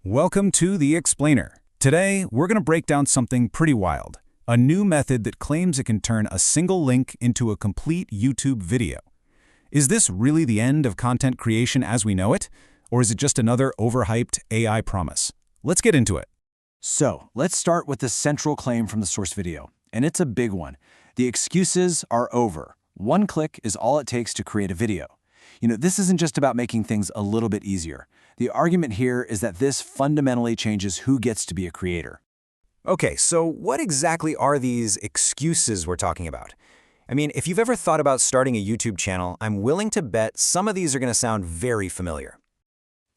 Welcome to The Explainer. Today, we're going to break down something pretty wild, a new method that claims it can turn a single link into a complete YouTube video. Is this really the end of content creation as we know it? Or is it just another overhyped AI promise? Let's get into it. So, let's start with the central claim from the source video, and it's a big one. The excuses are over. One click is all it takes to create a video. This isn't just about making things a little bit easier. The argument here is that this fundamentally changes who gets to be a creator. Okay, so what exactly are these excuses we're talking about? I mean, if you've ever thought about starting a YouTube channel, I'm willing to bet some of these are going to sound very familiar.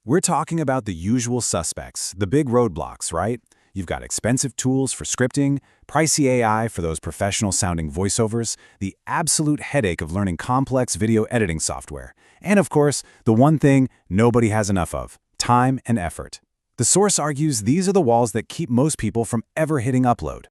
We're talking about the usual suspects, the big roadblocks, right? You've got expensive tools for scripting, pricey AI for those professional-sounding voiceovers, the absolute headache of learning complex video editing software, and of course, the one thing nobody has enough of, time and effort. The source argues these are the walls that keep most people from ever hitting upload.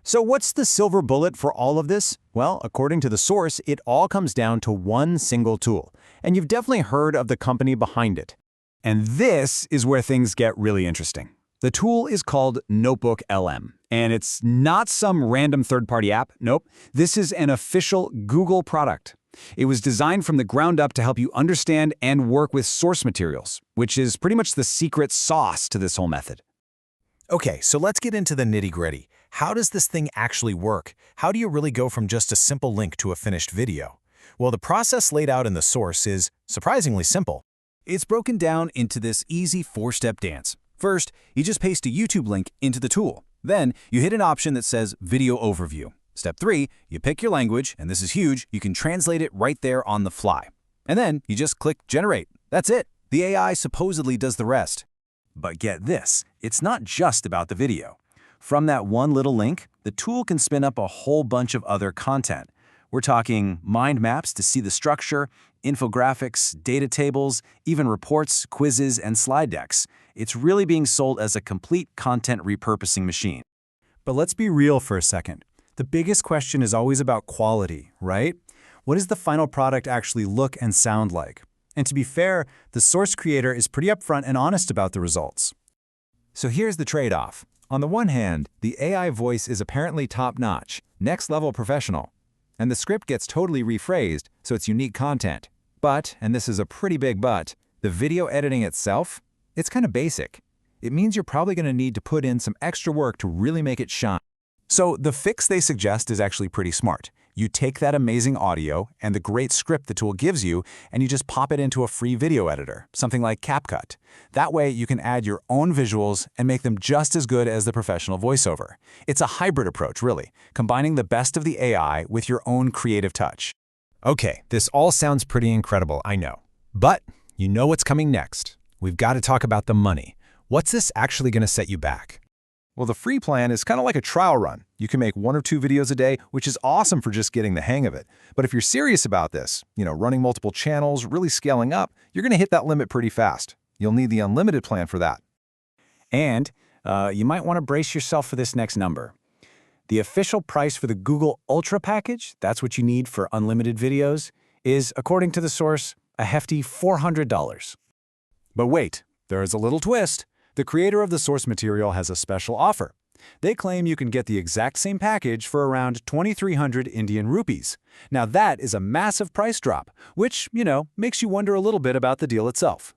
So what's the silver bullet for all of this? Well, according to the source, it all comes down to one single tool, and you've definitely heard of the company behind it. And this is where things get really interesting. The tool is called Notebook LM, and it's not some random third-party app. Nope, this is an official Google product. It was designed from the ground up to help you understand and work with source materials, which is pretty much the secret sauce to this whole method. Okay, so let's get into the nitty-gritty. How does this thing actually work? How do you really go from just a simple link to a finished video? Well, the process laid out in the source is surprisingly simple. It's broken down into this easy four-step dance. First, you just paste a YouTube link into the tool. Then, you hit an option that says Video Overview. Step 3, you pick your language, and this is huge, you can translate it right there on the fly. And then, you just click Generate. That's it. The AI supposedly does the rest. But get this, it's not just about the video. From that one little link, the tool can spin up a whole bunch of other content. We're talking mind maps to see the structure, infographics, data tables, even reports, quizzes, and slide decks. It's really being sold as a complete content repurposing machine. But let's be real for a second. The biggest question is always about quality, right? What does the final product actually look and sound like? And to be fair, the source creator is pretty upfront and honest about the results. So here's the trade-off. On the one hand, the AI voice is apparently top-notch, next-level professional, and the script gets totally rephrased, so it's unique content. But, and this is a pretty big but, the video editing itself, it's kind of basic. It means you're probably going to need to put in some extra work to really make it shine. So the fix they suggest is actually pretty smart. You take that amazing audio and the great script the tool gives you, and you just pop it into a free video editor, something like CapCut. That way you can add your own visuals and make them just as good as the professional voiceover. It's a hybrid approach, really, combining the best of the AI with your own creative touch. Okay, this all sounds pretty incredible, I know. But you know what's coming next. We've got to talk about the money. What's this actually going to set you back? Well, the free plan is kind of like a trial run. You can make 1 or 2 videos a day, which is awesome for just getting the hang of it. But if you're serious about this, running multiple channels, really scaling up, you're going to hit that limit pretty fast. You'll need the unlimited plan for that. And you might want to brace yourself for this next number. The official price for the Google Ultra package, that's what you need for unlimited videos, is, according to the source, a hefty $400. But wait, there is a little twist. The creator of the source material has a special offer. They claim you can get the exact same package for around 2,300 Indian rupees. Now that is a massive price drop, which, makes you wonder a little bit about the deal itself.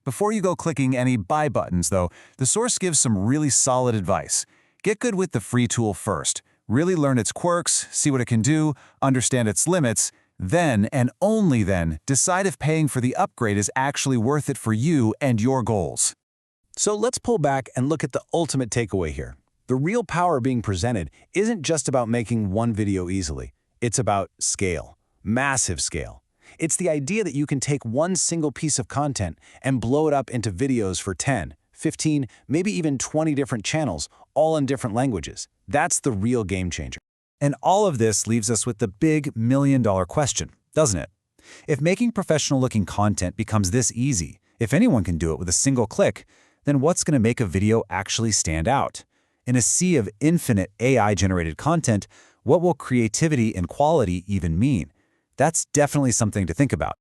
Before you go clicking any buy buttons, though, the source gives some really solid advice. Get good with the free tool first. Really learn its quirks, see what it can do, understand its limits. Then, and only then, decide if paying for the upgrade is actually worth it for you and your goals. So let's pull back and look at the ultimate takeaway here. The real power being presented isn't just about making one video easily. It's about scale, massive scale. It's the idea that you can take one single piece of content and blow it up into videos for 10, 15, maybe even 20 different channels, all in different languages. That's the real game changer. And all of this leaves us with the big million-dollar question, doesn't it? If making professional-looking content becomes this easy, if anyone can do it with a single click, then what's going to make a video actually stand out? In a sea of infinite AI-generated content, what will creativity and quality even mean? That's definitely something to think about.